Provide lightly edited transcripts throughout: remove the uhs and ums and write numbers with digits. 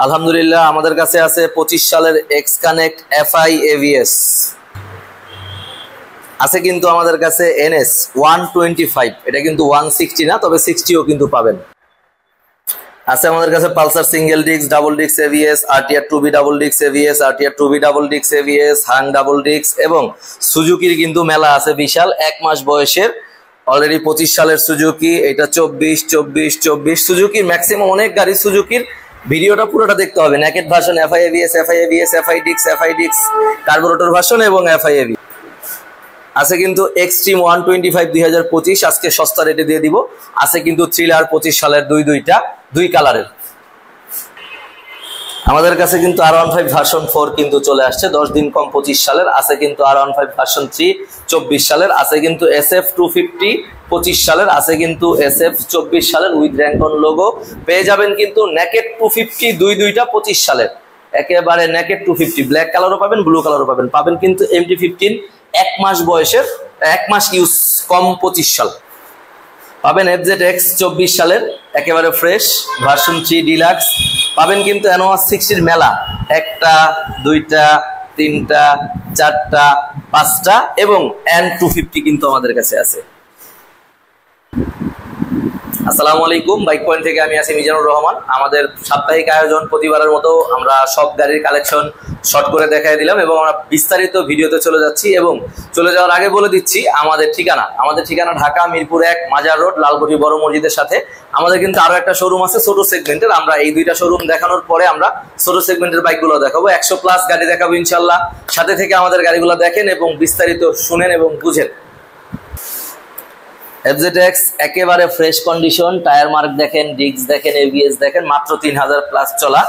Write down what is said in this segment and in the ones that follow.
আলহামদুলিল্লাহ আমাদের কাছে আছে 25 সালের এক্স কানেক্ট এফআই এভিএস আছে, কিন্তু আমাদের কাছে এনএস 125, এটা কিন্তু 160 না, তবে 60ও কিন্তু পাবেন। আছে আমাদের কাছে Pulsar single disc, double disc ABS, RTR 2B double disc ABS, RTR 2B double disc ABS, Hunk double disc এবং সুজুকির কিন্তু মেলা আছে বিশাল, 1 মাস বয়সের অলরেডি 25 সালের সুজুকি, এটা 24 সুজুকির ম্যাক্সিমাম অনেক গাড়ি সুজুকির। ভিডিওটা পুরোটা দেখতে হবে, naked version, FI ABS, FI disc, carburettor version এবং এফআই এভিএস আছে কিন্তু এক্সট্রিম 125 2025 আজকে সস্তা রেটে দিয়ে দিব। আছে কিন্তু থ্রিলার 25 সালের দুই কালারের। আমাদের কাছে কিন্তু R15 ভার্সন 4 কিন্তু চলে আসছে, 10 দিন কম 25 সালের। আছে কিন্তু R15 ভার্সন 3 24 সালের। আছে কিন্তু SF 250 25 সালের। আছে কিন্তু SF 24 সালের উইথ র্যাঙ্কন লোগো। পেয়ে যাবেন কিন্তু নেকেড 250 দুইটা 25 সালের, একেবারে নেকেড 250 ব্ল্যাক কালারও পাবেন, ব্লু কালারও পাবেন। পাবেন কিন্তু MT-15 1 মাস বয়সের, 1 মাস ইউজ কম 25 সাল। পাবেন FZX 24 সালের একেবারে ফ্রেশ ভার্সন 3 ডিলাক্স। পাবেন কিন্তু NOS 60 মেলা, 1টা 2টা 3টা 4টা 5টা এবং N250 কিন্তু আমাদের কাছে আছে। আসসালামু আলাইকুম, বাইক পয়েন্ট থেকে আমি আছি মিজানুর রহমান। আমাদের সাপ্তাহিক আয়োজন প্রতিবারের মতো আমরা সব গাড়ির কালেকশন শর্ট করে দেখাই দিলাম এবং আমরা বিস্তারিত ভিডিওতে চলে যাচ্ছি। এবং চলে যাওয়ার আগে বলে দিচ্ছি আমাদের ঠিকানা ঢাকা মিরপুর 1 মাজার রোড, লালকুঠি বড় মসজিদের সাথে। আমাদের কিন্তু আরো একটা শোরুম আছে ছোট সেগমেন্টের। আমরা এই দুইটা শোরুম দেখানোর পরে আমরা ছোট সেগমেন্টের বাইকগুলো দেখাবো, 100+ গাড়ি দেখাবো ইনশাল্লাহ। সাথে থেকে আমাদের গাড়িগুলো দেখেন এবং বিস্তারিত শুনেন এবং বুঝেন। FZX একেবারে ফ্রেশ কন্ডিশন, টায়ার মার্ক দেখেন, ডিস্ক দেখেন, এবিএস দেখেন, মাত্র 3000+ চলা,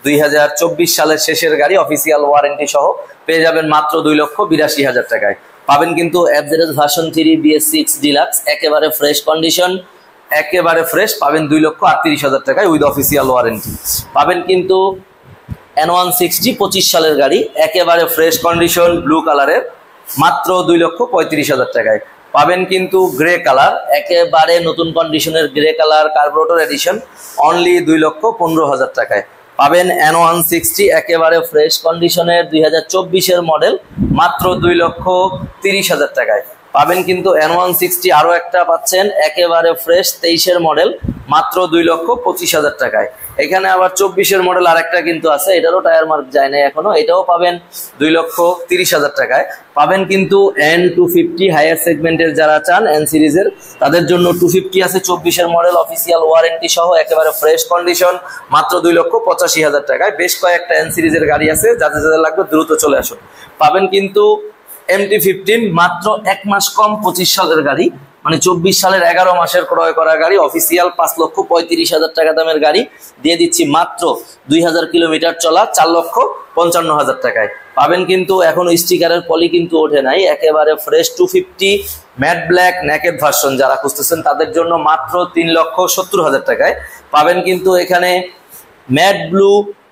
2024 সালের শেষের গাড়ি, অফিসিয়াল ওয়ারেন্টি সহ পেয়ে যাবেন মাত্র 2,82,000 টাকায়। পাবেন কিন্তু FZX ভার্সন 3 BS6 ডিলাক্স, একেবারে ফ্রেশ কন্ডিশন, একেবারে ফ্রেশ, পাবেন 2,38,000 টাকায় উইথ অফিসিয়াল ওয়ারেন্টি। পাবেন কিন্তু N160 25 সালের গাড়ি, একেবারে ফ্রেশ কন্ডিশন, ব্লু কালারের, মাত্র 2,35,000 টাকায়। পাবেন কিন্তু গ্রে কালার, একেবারে নতুন কন্ডিশনের grey colour carburettor edition, only 2,15,000 টাকায়। পাবেন N160 একেবারে ফ্রেশ কন্ডিশনের 2024-এর মডেল, মাত্র 2,30,000 টাকায়। পাবেন কিন্তু N160 আরো একটা পাচ্ছেন একেবারে ফ্রেশ 23-এর মডেল, মাত্র 2,25,000 টাকায়। এখানে আবার 24-এর মডেল আরেকটা কিন্তু আছে, এটারও টায়ার মার্ক যায় না এখনো, এটাও পাবেন 2,30,000 টাকায়। পাবেন কিন্তু N250 হায়ার সেগমেন্টের যারা চান N সিরিজের, তাদের জন্য 250 আছে 24-এর মডেল, অফিসিয়াল ওয়ারেন্টি সহ, একেবারে ফ্রেশ কন্ডিশন, মাত্র 2,85,000 টাকায়। বেশ কয়েকটা N সিরিজের গাড়ি আছে, যাদের লাগবে দ্রুত চলে আসুন। পাবেন কিন্তু MT-15 মাত্র 1 মাস কম 25 সালের গাড়ি, মানে 24 সালের 11 মাসের ক্রয় করা গাড়ি, অফিসিয়াল 5,35,000 টাকা দামের গাড়ি দিয়ে দিচ্ছি মাত্র 2000 কিলোমিটার চলা 4,55,000 টাকায়। পাবেন কিন্তু এখনো স্টিকারের পলি কিন্তু ওঠে নাই, একেবারে fresh 250 matte black naked version যারা খুঁজতেছেন তাদের জন্য মাত্র 3,70,000 টাকায়। পাবেন কিন্তু এখানে ম্যাট ব্লু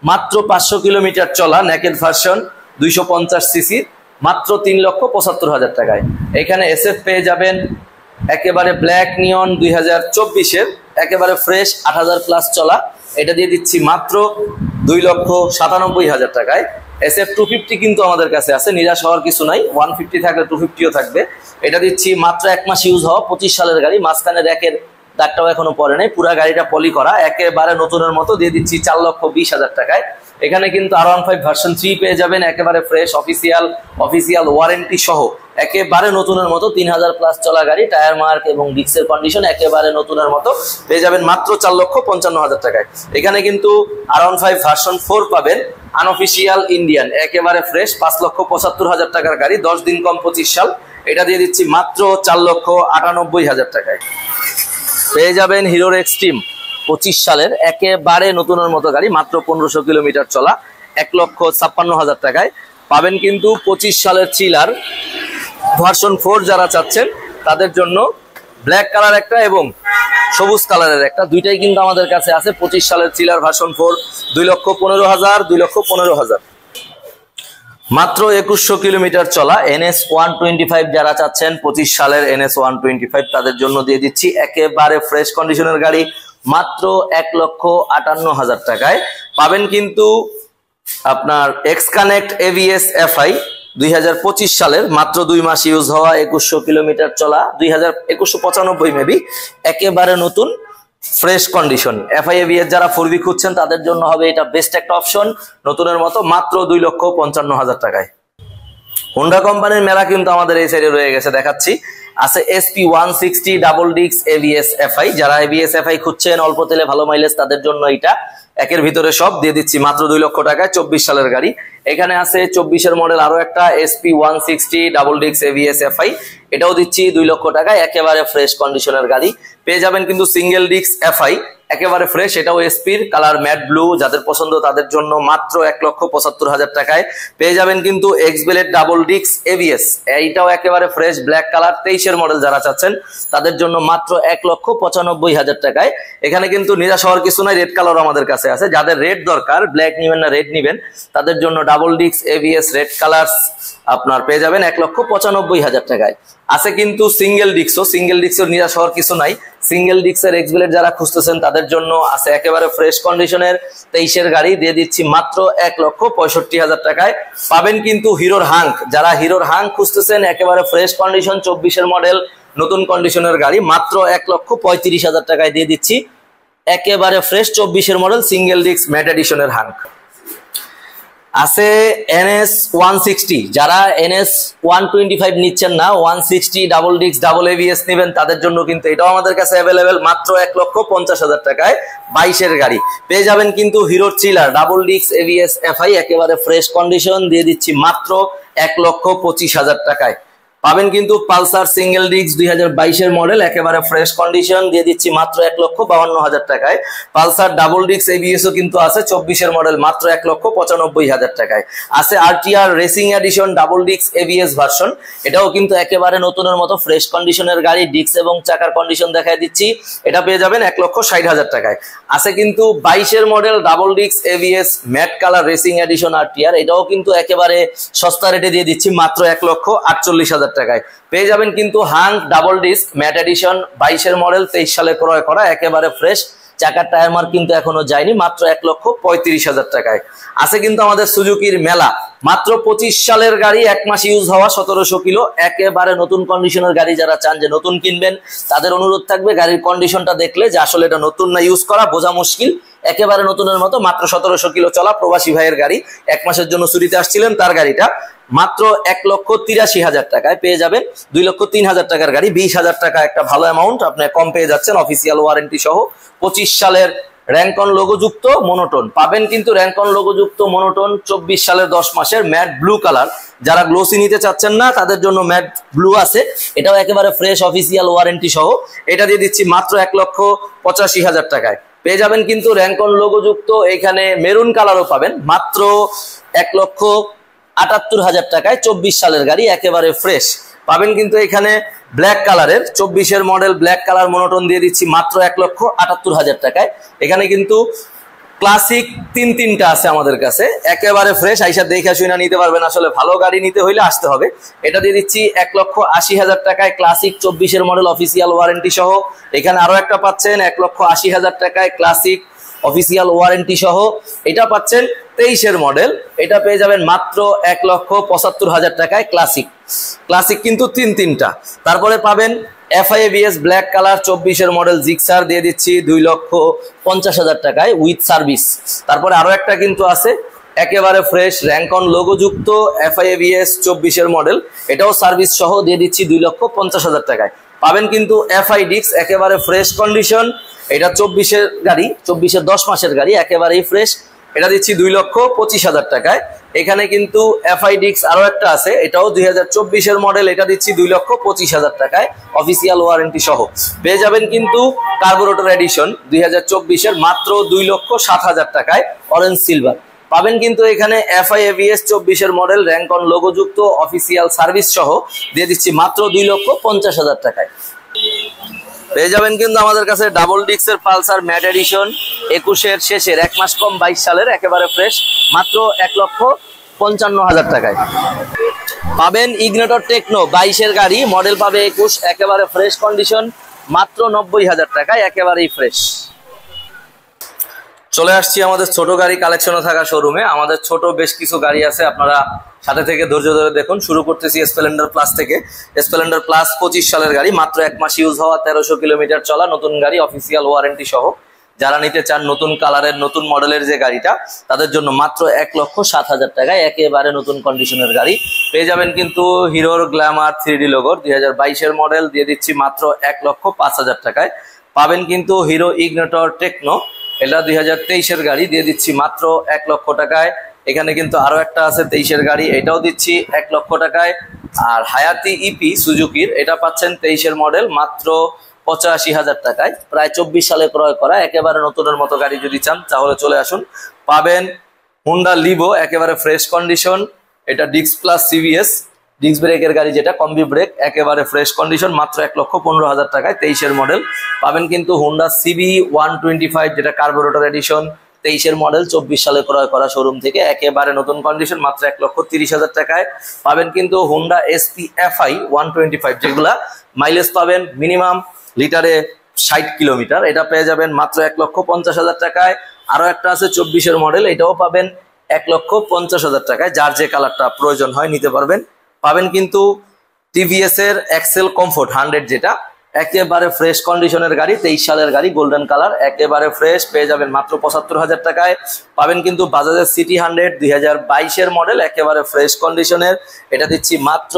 মাত্র 500 কিলোমিটার চলা নেকেড ভার্সন 250 সিসি, মাত্র 3,75,000 টাকায়। এখানে SF পেয়ে যাবেন একেবারে ব্ল্যাক নিয়ন 2024-এর, একেবারে ফ্রেশ 8,000+ চলা, এটা দিয়ে দিচ্ছি মাত্র 2,97,000 টাকায়। SF 250 কিন্তু আমাদের কাছে আছে, নিরাশ হওয়ার কিছু নাই, 150 থাকলে 250ও থাকবে। এটা দিচ্ছি মাত্র 1 মাস ইউজ হওয়া 25 সালের গাড়ি, মাঝখানে র্যাকের দাগটাও এখনো পরে নাই, পুরা গাড়িটা পলি করা, একেবারে নতুনের মতো, দিয়ে দিচ্ছি 4,20,000 টাকায়। এখানে কিন্তু R15 ভার্সন 3 পেয়ে যাবেন একেবারে ফ্রেশ অফিসিয়াল ওয়ারেন্টি সহ, একেবারে নতুনের মতো, 3000+ চলা গাড়ি, টায়ার মার্ক এবং ডিস্কের কন্ডিশন একেবারে নতুনের মতো, পেয়ে যাবেন মাত্র 4,55,000 টাকায়। এখানে কিন্তু R15 ভার্সন 4 পাবেন আনঅফিসিয়াল ইন্ডিয়ান, একেবারে ফ্রেশ 5,75,000 টাকার গাড়ি, 10 দিন কম 25 সাল, এটা দিয়ে দিচ্ছি মাত্র 4,98,000 টাকায়। পেয়ে যাবেন হিরোর এক্সট্রিম 25 সালের একেবারে নতুনের মতো গাড়ি, মাত্র 1500 কিলোমিটার চলা, 1,56,000 টাকায়। পাবেন কিন্তু 25 সালের থ্রিলার ভার্সন 4 যারা চাচ্ছেন তাদের জন্য ব্ল্যাক কালার একটা এবং সবুজ কালারের একটা, দুইটাই কিন্তু আমাদের কাছে আছে। 25 সালের থ্রিলার ভার্সন 4 2,15,000 মাত্র 2100 কিলোমিটার চলা, NS 125 যারা চাচ্ছেন 25 সালের NS 125 তাদের জন্য দিয়ে দিচ্ছি একেবারে ফ্রেশ কন্ডিশনের গাড়ি, মাত্র 1,58,000 টাকায়। পাবেন কিন্তু আপনার এক্স কানেক্ট এভিএস এফআই 2025 সালের মাত্র 2 মাস ইউজ হওয়া 2100 কিলোমিটার চলা 2195 মেবি একেবারে নতুন ফ্রেশ কন্ডিশন। এফআই এভিএস যারা 4V খুঁজছেন তাদের জন্য হবে এটা বেস্ট একটা অপশন, নতুনের মতো মাত্র 2,55,000 টাকায়। হোন্ডা কোম্পানির মেলা কিন্তু আমাদের এই সাইডে রয়ে গেছে, দেখাচ্ছি। আছে এসপি 160 ডাবল ডিক্স এভিএস এফআই, যারা এভিএস এফআই খুঁজছেন অল্প তেলে ভালো মাইলেজ তাদের জন্য এটা একের ভিতরে সব দিয়ে দিচ্ছি মাত্র 2 লক্ষ টাকায়, 24 সালের গাড়ি। এখানে আছে 24-এর মডেল আরো একটা এসপি 160 ডাবল ডিক্স এভিএস এফআই, এটাও দিচ্ছি 2 লক্ষ টাকায়, একেবারে ফ্রেশ কন্ডিশনের গাড়ি। পেয়ে যাবেন কিন্তু সিঙ্গেল ডিক্স এফআই একেবারে ফ্রেশ, এটাও এসপির কালার ম্যাট ব্লু, যাদের পছন্দ তাদের জন্য মাত্র 1,75,000 টাকায়। পেয়ে যাবেন কিন্তু এক্স ব্লেড ডাবল ডিক্স এভিএস, এইটাও একেবারে ফ্রেশ ব্ল্যাক কালার, 23-এর মডেল যারা চাচ্ছেন তাদের জন্য মাত্র 1,95,000 টাকায়। এখানে কিন্তু নিরাশ হওয়ার কিছু নাই, রেড কালার আমাদের কাছে আছে, যাদের রেড দরকার, ব্ল্যাক নিবেন না রেড নিবেন, তাদের জন্য ডাবল ডিক্স এভিএস রেড কালার আপনার পেয়ে যাবেন 1,95,000 টাকায়। আছে কিন্তু সিঙ্গেল ডিক্সও নিরাশ হওয়ার কিছু নাই, সিঙ্গেল ডিক্সের এক্স ব্লেড যারা খুঁজতেছেন তাদের জন্য আছে একেবারে ফ্রেশ কন্ডিশনের 23-এর গাড়ি, দিয়ে দিচ্ছি মাত্র 1,65,000 টাকায়। পাবেন কিন্তু হিরোর হাঙ্ক, যারা হিরোর হাঙ্ক খুঁজতেছেন একেবারে ফ্রেশ কন্ডিশন 24-এর মডেল নতুন কন্ডিশনের গাড়ি মাত্র 1,35,000 টাকায় দিয়ে দিচ্ছি একেবারে ফ্রেশ 24-এর মডেল সিঙ্গেল ডিক্স ম্যাট এডিশনের হাঙ্ক। আছে এনএস 160, যারা এনএস 125 নিচ্ছেন না, 160 ডাবল ডিক্স ডাবল এভিএস নেবেন তাদের জন্য কিন্তু এটাও আমাদের কাছে অ্যাভেলেবেল মাত্র 1,50,000 টাকায়, 22-এর গাড়ি। পেয়ে যাবেন কিন্তু হিরোর চিলার ডাবল ডিক্স এভিএস এফআই একেবারে ফ্রেশ কন্ডিশন, দিয়ে দিচ্ছি মাত্র 1,25,000 টাকায়। পাবেন কিন্তু পালসার সিঙ্গেল ডিক্স 2022-এর মডেল একেবারে ফ্রেশ কন্ডিশন, দিয়ে দিচ্ছি মাত্র 1,52,000 টাকায়। পালসার ডাবল ডিক্স এবিএসও কিন্তু আছে 24-এর মডেল মাত্র 1,95,000 টাকায়। আছে আরটিআর রেসিং এডিশন ডাবল ডিক্স এবিএস ভার্সন, এটাও কিন্তু একেবারে নতুনের মতো ফ্রেশ কন্ডিশনের গাড়ি, ডিক্স এবং চাকার কন্ডিশন দেখায় দিচ্ছি, এটা পেয়ে যাবেন 1,60,000 টাকায়। আছে কিন্তু 22-এর মডেল ডাবল ডিক্স ABS matte colour racing addition RTR, এটাও কিন্তু একেবারে সস্তা রেটে দিয়ে দিচ্ছি মাত্র 1,48,000 টাকায়। পেয়ে যাবেন কিন্তু Hunk double disc matte edition 22-এর মডেল 23 সালে ক্রয় করা একেবারে ফ্রেশ, চাকার টায়ার মার্ক কিন্তু এখনো যায়নি, মাত্র 1,35,000 টাকায়। আছে কিন্তু আমাদের সুজুকির মেলা মাত্র 25 সালের গাড়ি, 1 মাস ইউজ হওয়া 1700 কিলো, একেবারে নতুন কন্ডিশনের গাড়ি। যারা চান যে নতুন কিনবেন তাদের অনুরোধ থাকবে গাড়ির কন্ডিশনটা দেখলে যে আসলে এটা নতুন না ইউজ করা বোঝা মুশকিল, একেবারে নতুনের মতো মাত্র 1700 কিলো চলা প্রবাসী ভাইয়ের গাড়ি, 1 মাসের জন্য ছুটিতে আসছিলেন তার গাড়িটা মাত্র 1,83,000 টাকায় পেয়ে যাবেন। 2,03,000 টাকার গাড়ি, 20,000 টাকা একটা ভালো অ্যামাউন্ট, আপনি কম পেয়ে যাচ্ছেন অফিসিয়াল ওয়ারেন্টি সহ। 25 সালের র্যাঙ্কন লোগোযুক্ত মনোটোন পাবেন কিন্তু র্যাঙ্কন লোগোযুক্ত মনোটোন 24 সালের 10 মাসের ম্যাট ব্লু কালার, যারা গ্লোসি নিতে চাচ্ছেন না তাদের জন্য ম্যাট ব্লু আছে, এটাও একেবারে ফ্রেশ অফিসিয়াল ওয়ারেন্টি সহ, এটা দিয়ে দিচ্ছি মাত্র 1,85,000 টাকায়। পেয়ে যাবেন কিন্তু র্যাঙ্কন লোগোযুক্ত এখানে মেরুন কালারও পাবেন মাত্র 1,78,000 টাকায়, 24 সালের গাড়ি একেবারে ফ্রেশ। পাবেন কিন্তু এখানে ব্ল্যাক কালারের 24-এর মডেল ব্ল্যাক কালার মনোটোন দিয়ে দিচ্ছি মাত্র 1,78,000 টাকায়। এখানে কিন্তু ক্লাসিক তিনটা আছে আমাদের কাছে একেবারে ফ্রেশ, আইসা দেখে শুনে নিতে পারবেন, আসলে ভালো গাড়ি নিতে হইলে আসতে হবে। এটা দিয়ে দিচ্ছি 1,80,000 টাকায়, ক্লাসিক 24-এর মডেল অফিসিয়াল ওয়ারেন্টি সহ। এখানে আরো একটা পাচ্ছেন 1,80,000 টাকায় ক্লাসিক অফিসিয়াল ওয়ারেন্টি সহ, এটা পাচ্ছেন 23-এর মডেল, এটা পেয়ে যাবেন মাত্র 1,75,000 টাকায় ক্লাসিক কিন্তু তিনটা। তারপরে পাবেন এফআইএবিএস ব্ল্যাক কালার 24-এর মডেল জিক্সার দিয়ে দিচ্ছি 2,50,000 টাকায় উইথ সার্ভিস। তারপরে আরো একটা কিন্তু আছে একেবারে ফ্রেশ র্যাঙ্কন লোগোযুক্ত এফআইএবিএস 24-এর মডেল, এটাও সার্ভিস সহ দিয়ে দিচ্ছি 2,50,000 টাকায়। পাবেন কিন্তু এফআই ডিক্স একেবারে ফ্রেশ কন্ডিশন, এটা 24-এর গাড়ি, 24-এর 10 মাসের গাড়ি একেবারেই ফ্রেশ, এটা দিচ্ছি 2,25,000 টাকায়। এখানে কিন্তু এফআই ডিক্স আরো একটা আছে, এটাও 2024-এর মডেল, এটা দিচ্ছি 2,25,000 টাকায় অফিসিয়াল ওয়ারেন্টি সহ। পেয়ে যাবেন কিন্তু কার্বোরেটর এডিশন 2024-এর মাত্র 2,07,000 টাকায় অরেঞ্জ সিলভার। পাবেন কিন্তু এখানে এফআইএভিএস 24-এর মডেল র্যাঙ্কন লোগোযুক্ত অফিসিয়াল সার্ভিস সহ দিয়ে দিচ্ছি মাত্র 2,50,000 টাকায়। পেয়ে যাবেন কিন্তু আমাদের কাছে ডাবল ডিক্সের পালসার ম্যাট এডিশন 21-এর শেষের 1 মাস কম 22 সালের একেবারে ফ্রেশ মাত্র 1,55,000 টাকায়। পাবেন ইগনিটর টেকনো 22-এর গাড়ি, মডেল পাবে 21, একেবারে ফ্রেশ কন্ডিশন মাত্র 90,000 টাকায় একেবারেই ফ্রেশ। চলে আসছি আমাদের ছোট গাড়ি কালেকশনে থাকা শোরুমে। আমাদের ছোট বেশ কিছু গাড়ি আছে, আপনারা সাথে থেকে ধৈর্য ধরে দেখুন। শুরু করতেছি স্প্লেন্ডার প্লাস থেকে। স্প্লেন্ডার প্লাস 25 সালের গাড়ি, মাত্র 1 মাস ইউজ হওয়া, 1300 কিলোমিটার চলা নতুন গাড়ি, অফিসিয়াল ওয়ারেন্টি সহ। যারা নিতে চান নতুন কালারের নতুন মডেলের যে গাড়িটা, তাদের জন্য মাত্র 1,07,000 টাকায় একেবারে নতুন কন্ডিশনের গাড়ি পেয়ে যাবেন। কিন্তু হিরোর গ্ল্যামার 3D লোগোর 2022-এর মডেল দিয়ে দিচ্ছি মাত্র 1,05,000 টাকায়। পাবেন কিন্তু হিরো ইগনিটর টেকনো, এটা 2023-এর গাড়ি, দিয়ে দিচ্ছি মাত্র 1 লক্ষ টাকায়। এখানে কিন্তু আরো একটা আছে 23-এর গাড়ি, এটাও দিচ্ছি 1 লক্ষ টাকায়। আর হায়াতি ইপি সুজুকির, এটা পাচ্ছেন 23-এর মডেল মাত্র 85,000 টাকায়। প্রায় 24 সালে ক্রয় করা, একেবারে নতুনের মতো গাড়ি যদি চান তাহলে চলে আসুন। পাবেন হুন্ডা লিভো, একেবারে ফ্রেশ কন্ডিশন, এটা ডিস্ক প্লাস সিবিএস ডিস্ক ব্রেকের গাড়ি, যেটা কম্বি ব্রেক, একেবারে ফ্রেশ কন্ডিশন, মাত্র 1,15,000 টাকায় 23-এর মডেল। পাবেন কিন্তু হুন্ডা সিবি 125, যেটা কার্বোরেটর এডিশন, 23-এর মডেল, 24 সালে ক্রয় করা শোরুম থেকে, একেবারে নতুন কন্ডিশন, মাত্র 1,30,000 টাকায়। পাবেন কিন্তু হুন্ডা এসপি এফআই 125, যেগুলা মাইলেজ পাবেন মিনিমাম লিটারে 60 কিলোমিটার, এটা পেয়ে যাবেন মাত্র 1,50,000 টাকায়। আরো একটা আছে 24-এর মডেল, এটাও পাবেন 1,50,000 টাকায়। যার যে কালারটা প্রয়োজন হয় নিতে পারবেন। পাবেন কিন্তু টিভিএস এর এক্সেল কমফোর্ট 100, যেটা একেবারে ফ্রেশ কন্ডিশনের গাড়ি, 23 সালের গাড়ি, গোল্ডেন কালার, একেবারে ফ্রেশ, পেয়ে যাবেন মাত্র 75,000 টাকায়। পাবেন কিন্তু বাজাজের সিটি 100 2022-এর মডেল, একেবারে ফ্রেশ কন্ডিশনের, এটা দিচ্ছি মাত্র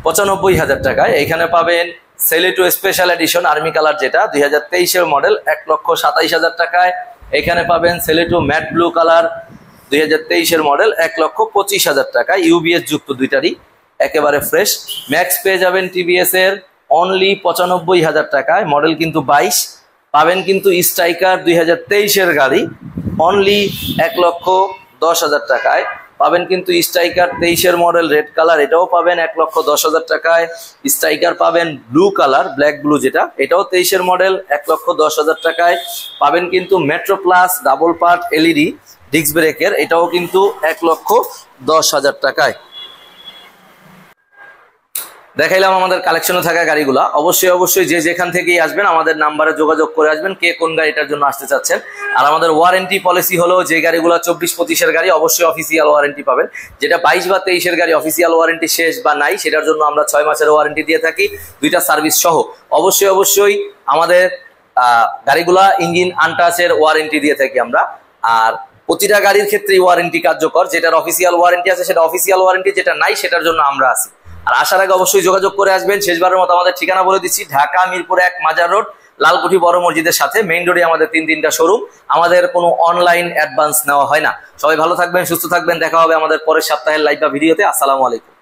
95,000 টাকায়। এখানে পাবেন সেলেটো স্পেশাল এডিশন আর্মি কালার, যেটা 2023-এর মডেল, 1,27,000 টাকায়। এখানে পাবেন সেলেটো ম্যাট ব্লু কালার, 2023-এর মডেল, 1,25,000 টাকায়, ইউবিএস যুক্ত দুইটারই, একেবারে ফ্রেশ। ম্যাক্স পেয়ে যাবেন টিভিএস এর অনলি 95,000 টাকায়, মডেল কিন্তু 22। পাবেন কিন্তু স্ট্রাইকার 2023-এর গাড়ি, অনলি 1,10,000 টাকায়। পাবেন কিন্তু স্ট্রাইকার 23-এর মডেল রেড কালার, এটাও পাবেন 1,10,000 টাকায়। স্ট্রাইকার পাবেন ব্লু কালার, ব্ল্যাক ব্লু, যেটা এটাও 23-এর মডেল, 1,10,000 টাকায়। পাবেন কিন্তু metro plus double part LED disc ব্রেকের, এটাও কিন্তু 1,10,000 টাকায়। দেখাইলাম আমাদের কালেকশনে থাকা গাড়িগুলা। অবশ্যই যে যেখান থেকেই আসবেন আমাদের নাম্বারে যোগাযোগ করে আসবেন কে কোন গাড়িটার জন্য আসতে চাচ্ছেন। আর আমাদের ওয়ারেন্টি পলিসি হলো, যে গাড়িগুলো 24-25-এর গাড়ি অবশ্যই অফিসিয়াল ওয়ারেন্টি পাবেন। যেটা 22 বা 23-এর গাড়ি অফিসিয়াল ওয়ারেন্টি শেষ বা নাই, সেটার জন্য আমরা 6 মাসের ওয়ারেন্টি দিয়ে থাকি, 2টা সার্ভিস সহ। অবশ্যই আমাদের গাড়িগুলা ইঞ্জিন আনটাচের ওয়ারেন্টি দিয়ে থাকি আমরা। আর প্রতিটা গাড়ির ক্ষেত্রেই ওয়ারেন্টি কার্যকর, যেটার অফিসিয়াল ওয়ারেন্টি আছে সেটা অফিসিয়াল ওয়ারেন্টি, যেটা নাই সেটার জন্য আমরা আছি। আর আসার আগে অবশ্যই যোগাযোগ করে আসবেন। শেষবারের মতো আমাদের ঠিকানা বলে দিচ্ছি, ঢাকা মিরপুর 1 মাজার রোড, লালকুঠি বড় মসজিদের সাথে, মেইন রোডে আমাদের 3টা শোরুম। আমাদের কোনো অনলাইন অ্যাডভান্স নেওয়া হয় না। সবাই ভালো থাকবেন, সুস্থ থাকবেন, দেখা হবে আমাদের পরের সপ্তাহের লাইভ বা ভিডিওতে। আসসালামু আলাইকুম।